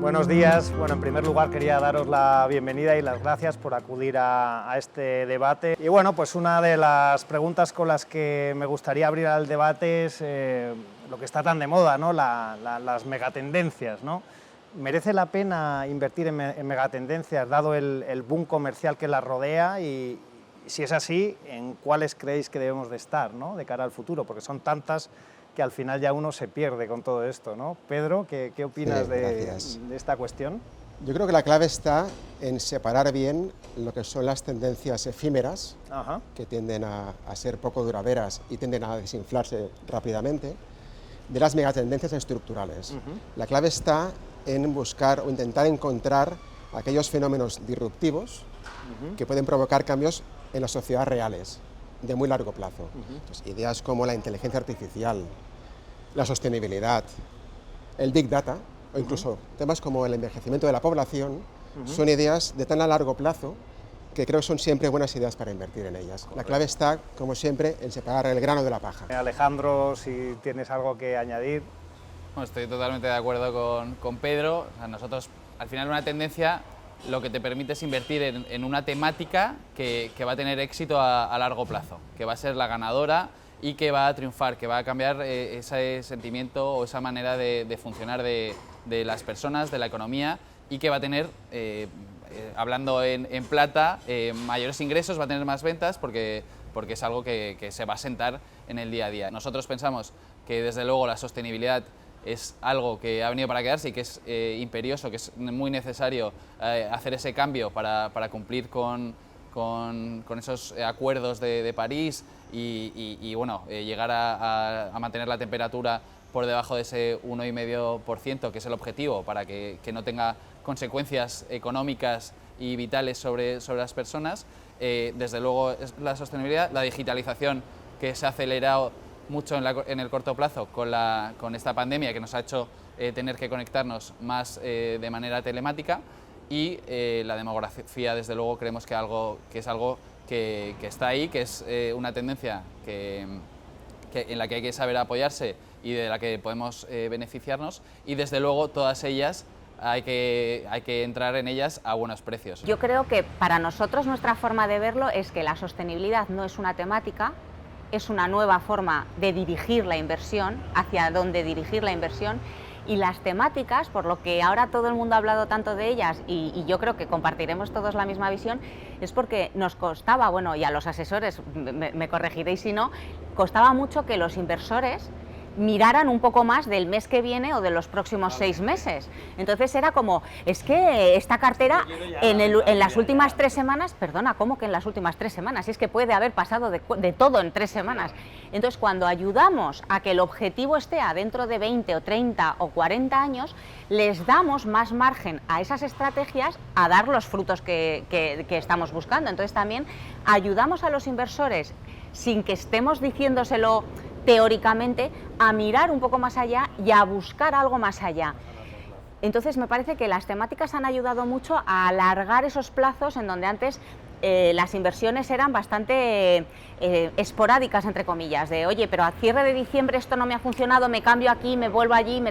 Buenos días. Bueno, en primer lugar quería daros la bienvenida y las gracias por acudir a este debate. Y bueno, pues una de las preguntas con las que me gustaría abrir al debate es lo que está tan de moda, ¿no? Las megatendencias, ¿no? ¿Merece la pena invertir en megatendencias dado el boom comercial que las rodea? Y si es así, ¿en cuáles creéis que debemos de estar, ¿no? De cara al futuro? Porque son tantas que al final ya uno se pierde con todo esto, ¿no? Pedro, ¿qué opinas de esta cuestión? Yo creo que la clave está en separar bien lo que son las tendencias efímeras, que tienden a ser poco duraderas y tienden a desinflarse rápidamente, de las megatendencias estructurales. La clave está en buscar o intentar encontrar aquellos fenómenos disruptivos que pueden provocar cambios en las sociedades reales, de muy largo plazo. Entonces, ideas como la inteligencia artificial, la sostenibilidad, el Big Data, o incluso temas como el envejecimiento de la población, son ideas de tan a largo plazo que creo que son siempre buenas ideas para invertir en ellas. La clave está, como siempre, en separar el grano de la paja. Alejandro, si tienes algo que añadir. Bueno, estoy totalmente de acuerdo con Pedro. O sea, nosotros, al final, una tendencia lo que te permite es invertir en una temática que va a tener éxito a largo plazo, que va a ser la ganadora y que va a triunfar, que va a cambiar ese sentimiento o esa manera de funcionar de las personas, de la economía, y que va a tener, hablando en plata, mayores ingresos, va a tener más ventas porque es algo que se va a sentar en el día a día. Nosotros pensamos que desde luego la sostenibilidad es algo que ha venido para quedarse y que es imperioso, que es muy necesario hacer ese cambio para cumplir con esos acuerdos de París y bueno, llegar a mantener la temperatura por debajo de ese 1,5%, que es el objetivo, para que no tenga consecuencias económicas y vitales sobre las personas. Desde luego es la sostenibilidad, la digitalización, que se ha acelerado mucho en el corto plazo con esta pandemia, que nos ha hecho tener que conectarnos más de manera telemática, y la demografía, desde luego, creemos que es algo que está ahí, que es una tendencia en la que hay que saber apoyarse y de la que podemos beneficiarnos, y desde luego todas ellas hay que entrar en ellas a buenos precios. Yo creo que para nosotros nuestra forma de verlo es que la sostenibilidad no es una temática, es una nueva forma de dirigir la inversión, hacia dónde dirigir la inversión, y las temáticas, por lo que ahora todo el mundo ha hablado tanto de ellas, y yo creo que compartiremos todos la misma visión, es porque nos costaba, bueno, y a los asesores, me corregiréis si no, costaba mucho que los inversores miraran un poco más del mes que viene o de los próximos 6 meses. Entonces era como, es que esta cartera en las últimas 3 semanas, perdona, ¿cómo que en las últimas 3 semanas? Si es que puede haber pasado de todo en 3 semanas. Entonces, cuando ayudamos a que el objetivo esté adentro de 20 o 30 o 40 años, les damos más margen a esas estrategias a dar los frutos que estamos buscando. Entonces, también ayudamos a los inversores, sin que estemos diciéndoselo teóricamente, a mirar un poco más allá y a buscar algo más allá. Entonces me parece que las temáticas han ayudado mucho a alargar esos plazos en donde antes las inversiones eran bastante esporádicas, entre comillas, de oye, pero a cierre de diciembre esto no me ha funcionado, me cambio aquí, me vuelvo allí,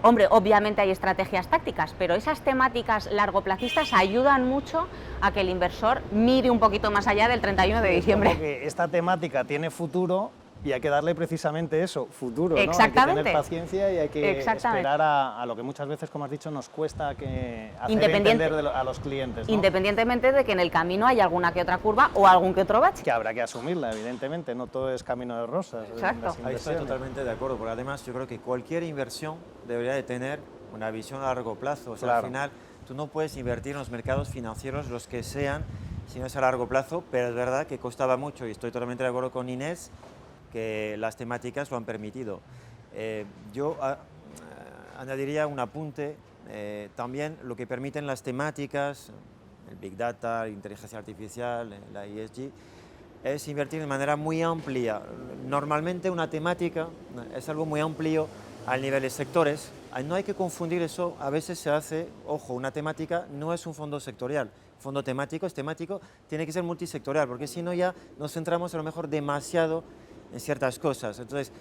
Hombre, obviamente hay estrategias tácticas, pero esas temáticas largoplacistas ayudan mucho a que el inversor mire un poquito más allá del 31 de diciembre. Porque esta temática tiene futuro y hay que darle precisamente eso, futuro, ¿no? Exactamente. Hay que tener paciencia y hay que esperar a lo que muchas veces, como has dicho, nos cuesta hacer entender a los clientes, ¿no? Independientemente de que en el camino haya alguna que otra curva o algún que otro bache. Que habrá que asumirla, evidentemente, no todo es camino de rosas. Exacto. Ahí estoy totalmente de acuerdo, porque además yo creo que cualquier inversión debería de tener una visión a largo plazo. O sea, claro. Al final tú no puedes invertir en los mercados financieros, los que sean, si no es a largo plazo, pero es verdad que costaba mucho, y estoy totalmente de acuerdo con Inés, que las temáticas lo han permitido. Yo añadiría un apunte, también lo que permiten las temáticas, el Big Data, la inteligencia artificial, la ESG, es invertir de manera muy amplia. Normalmente una temática es algo muy amplio al nivel de sectores. No hay que confundir eso, a veces se hace, ojo, una temática no es un fondo sectorial. Fondo temático es temático, tiene que ser multisectorial, porque si no ya nos centramos a lo mejor demasiado en ciertas cosas. Entonces,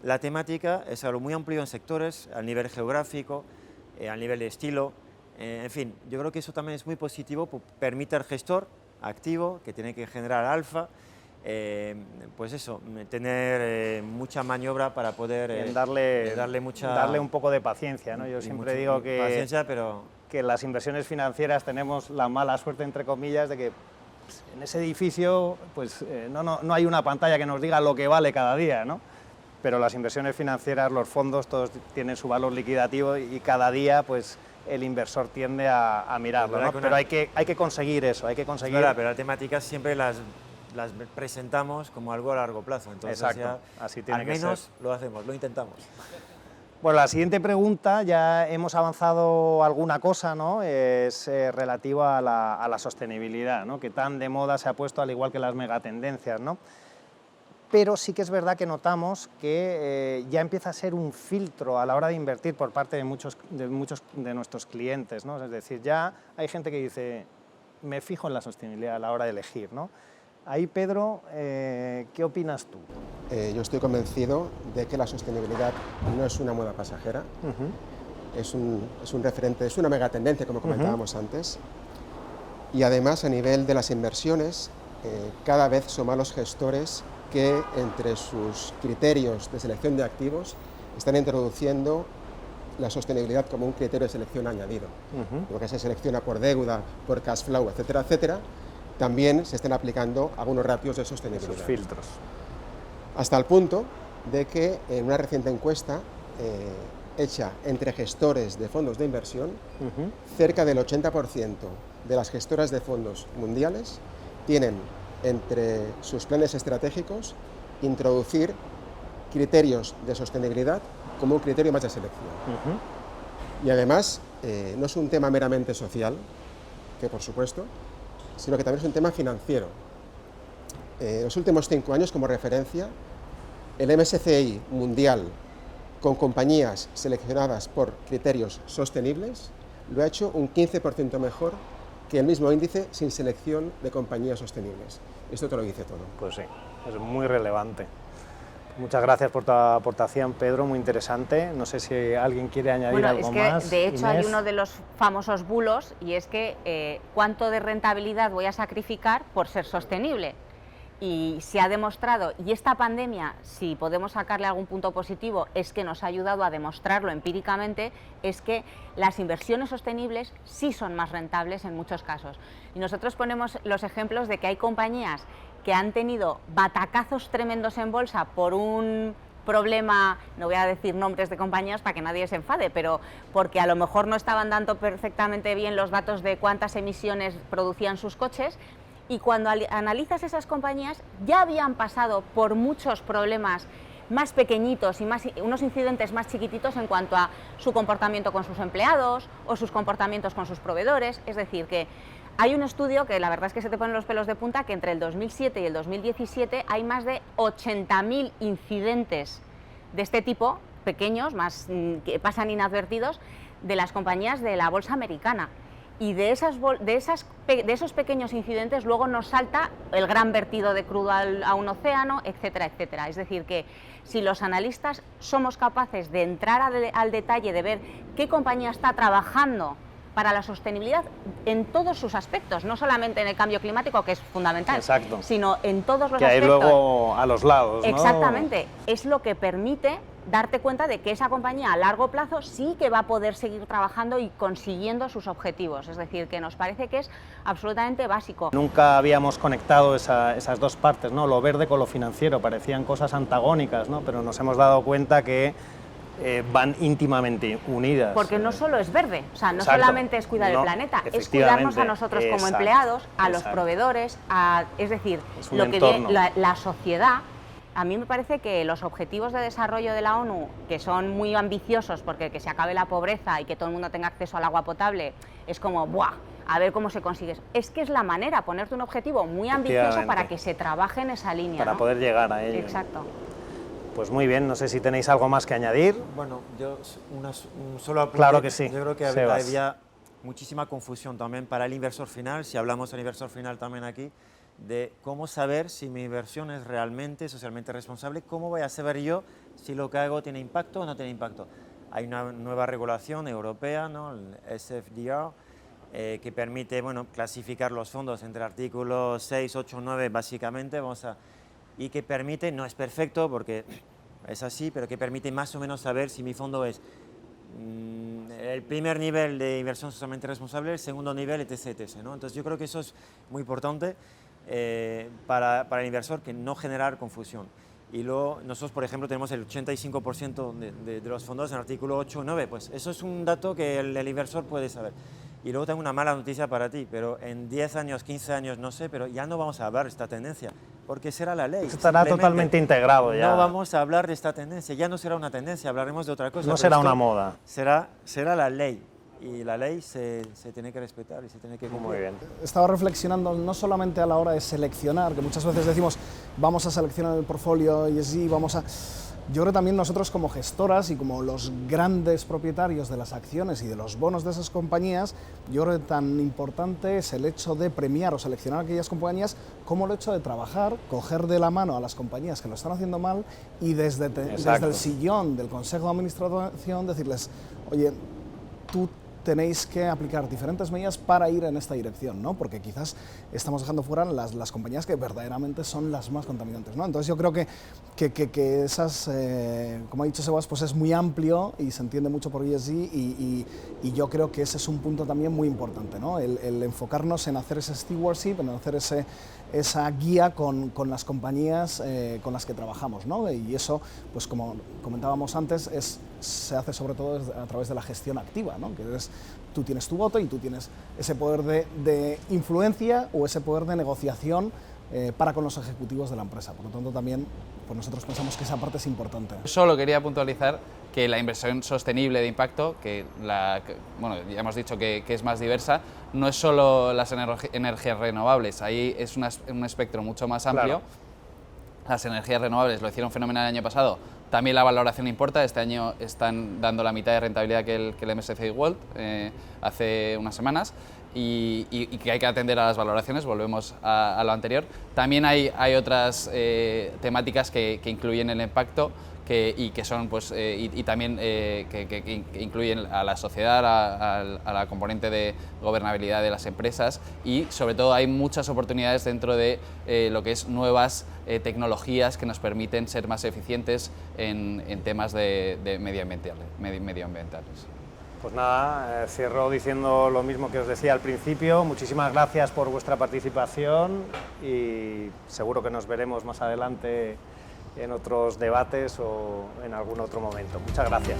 la temática es algo muy amplio en sectores, a nivel geográfico, a nivel de estilo. En fin, yo creo que eso también es muy positivo, permite al gestor activo, que tiene que generar alfa, pues eso, tener mucha maniobra para poder darle un poco de paciencia, ¿no? Yo siempre digo que, paciencia, pero que las inversiones financieras tenemos la mala suerte, entre comillas, de que en ese edificio pues, no hay una pantalla que nos diga lo que vale cada día, ¿no? Pero las inversiones financieras, los fondos, todos tienen su valor liquidativo y cada día pues, el inversor tiende a mirarlo, ¿no? Pero hay que conseguir eso, hay que conseguir... Claro, pero las temáticas siempre las presentamos como algo a largo plazo, entonces exacto, ya así tiene al que menos ser. Lo hacemos, lo intentamos. Bueno, la siguiente pregunta, ya hemos avanzado alguna cosa, ¿no? Es relativa a la sostenibilidad, ¿no? Que tan de moda se ha puesto, al igual que las megatendencias, ¿no? Pero sí que es verdad que notamos que ya empieza a ser un filtro a la hora de invertir por parte de muchos de nuestros clientes, ¿no? Es decir, ya hay gente que dice, me fijo en la sostenibilidad a la hora de elegir, ¿no? Ahí, Pedro, ¿qué opinas tú? Yo estoy convencido de que la sostenibilidad no es una moda pasajera, es un referente, es una megatendencia, como comentábamos antes, y además a nivel de las inversiones, cada vez son más los gestores que entre sus criterios de selección de activos están introduciendo la sostenibilidad como un criterio de selección añadido. Lo que se selecciona por deuda, por cash flow, etcétera, etcétera, también se están aplicando algunos ratios de sostenibilidad. Esos filtros. Hasta el punto de que en una reciente encuesta hecha entre gestores de fondos de inversión, cerca del 80% de las gestoras de fondos mundiales tienen entre sus planes estratégicos introducir criterios de sostenibilidad como un criterio más de selección. Y además, no es un tema meramente social, que por supuesto, sino que también es un tema financiero. En los últimos 5 años, como referencia, el MSCI mundial, con compañías seleccionadas por criterios sostenibles, lo ha hecho un 15% mejor que el mismo índice sin selección de compañías sostenibles. Esto te lo dice todo. Pues sí, es muy relevante. Muchas gracias por tu aportación, Pedro, muy interesante. No sé si alguien quiere añadir algo más. De hecho, Inés. hay uno de los famosos bulos, y es que ¿cuánto de rentabilidad voy a sacrificar por ser sostenible? Y se ha demostrado, y esta pandemia, si podemos sacarle algún punto positivo, es que nos ha ayudado a demostrarlo empíricamente, es que las inversiones sostenibles sí son más rentables en muchos casos. Y nosotros ponemos los ejemplos de que hay compañías que han tenido batacazos tremendos en bolsa por un problema, no voy a decir nombres de compañías para que nadie se enfade, pero porque a lo mejor no estaban dando perfectamente bien los datos de cuántas emisiones producían sus coches, y cuando analizas esas compañías ya habían pasado por muchos problemas más pequeñitos y unos incidentes más chiquititos en cuanto a su comportamiento con sus empleados o sus comportamientos con sus proveedores. Es decir, que hay un estudio que la verdad es que se te ponen los pelos de punta, que entre el 2007 y el 2017 hay más de 80.000 incidentes de este tipo, pequeños, que pasan inadvertidos, de las compañías de la bolsa americana. Y de esos pequeños incidentes luego nos salta el gran vertido de crudo a un océano, etcétera, etcétera. Es decir, que si los analistas somos capaces de entrar al detalle, de ver qué compañía está trabajando para la sostenibilidad en todos sus aspectos, no solamente en el cambio climático, que es fundamental, exacto, sino en todos los que aspectos. Que hay luego a los lados, ¿no? Exactamente, es lo que permite darte cuenta de que esa compañía a largo plazo sí que va a poder seguir trabajando y consiguiendo sus objetivos. Es decir, que nos parece que es absolutamente básico. Nunca habíamos conectado esas dos partes, ¿no? Lo verde con lo financiero, parecían cosas antagónicas, ¿no? Pero nos hemos dado cuenta que van íntimamente unidas. Porque no solo es verde, o sea, no exacto, solamente es cuidar el planeta, es cuidarnos a nosotros como empleados, a los proveedores, es decir, lo que la sociedad. A mí me parece que los objetivos de desarrollo de la ONU, que son muy ambiciosos, porque que se acabe la pobreza y que todo el mundo tenga acceso al agua potable, es como, ¡buah!, a ver cómo se consigue. Es que es la manera, ponerte un objetivo muy ambicioso para que se trabaje en esa línea. Para poder llegar a ello. Exacto. Pues muy bien, no sé si tenéis algo más que añadir. Bueno, yo solo apunte. Claro que sí. Yo creo que había muchísima confusión también para el inversor final, si hablamos del inversor final también aquí, de cómo saber si mi inversión es realmente socialmente responsable, cómo voy a saber yo si lo que hago tiene impacto o no tiene impacto. hay una nueva regulación europea, ¿no? El SFDR, que permite, bueno, clasificar los fondos entre artículos 6, 8, 9 básicamente, y que permite, no es perfecto porque es así, pero que permite más o menos saber si mi fondo es el primer nivel de inversión socialmente responsable, el segundo nivel, etc. ¿no? Entonces yo creo que eso es muy importante para el inversor, que no generar confusión. Y luego nosotros, por ejemplo, tenemos el 85% de los fondos en el artículo 8 o 9, pues eso es un dato que el inversor puede saber. Y luego tengo una mala noticia para ti, pero en 10 años, 15 años, no sé, pero ya no vamos a hablar de esta tendencia, porque será la ley. Estará totalmente integrado ya. No vamos a hablar de esta tendencia, ya no será una tendencia, hablaremos de otra cosa. No será una moda. Será la ley, y la ley se tiene que respetar y se tiene que cumplir. Muy bien. Estaba reflexionando no solamente a la hora de seleccionar, que muchas veces decimos vamos a seleccionar el portfolio y así vamos a... Yo creo también nosotros como gestoras y como los grandes propietarios de las acciones y de los bonos de esas compañías, yo creo que tan importante es el hecho de premiar o seleccionar aquellas compañías como el hecho de trabajar, coger de la mano a las compañías que lo están haciendo mal y desde el sillón del Consejo de Administración decirles, oye, tú tenéis que aplicar diferentes medidas para ir en esta dirección, ¿no? Porque quizás estamos dejando fuera las compañías que verdaderamente son las más contaminantes, ¿no? Entonces yo creo que esas, como ha dicho Sebas, pues es muy amplio y se entiende mucho por ESG y yo creo que ese es un punto también muy importante, ¿no? El enfocarnos en hacer ese stewardship, en hacer esa guía con las compañías con las que trabajamos, ¿no? Y eso, pues como comentábamos antes, se hace sobre todo a través de la gestión activa, ¿no? Que tú tienes tu voto y tú tienes ese poder de influencia o ese poder de negociación para con los ejecutivos de la empresa. Por lo tanto, también pues nosotros pensamos que esa parte es importante. Solo quería puntualizar que la inversión sostenible de impacto, bueno, ya hemos dicho que es más diversa, no es solo las energías renovables, ahí es un espectro mucho más amplio. Claro. Las energías renovables lo hicieron fenomenal el año pasado, también la valoración importa, este año están dando la mitad de rentabilidad que el MSCI World hace unas semanas, y que hay que atender a las valoraciones, volvemos a lo anterior. También hay otras temáticas que incluyen el impacto y que son, pues, y también que incluyen a la sociedad, a la componente de gobernabilidad de las empresas, y sobre todo hay muchas oportunidades dentro de lo que es nuevas tecnologías que nos permiten ser más eficientes en temas de medioambientales. Pues nada, cierro diciendo lo mismo que os decía al principio. Muchísimas gracias por vuestra participación y seguro que nos veremos más adelante en otros debates o en algún otro momento. Muchas gracias.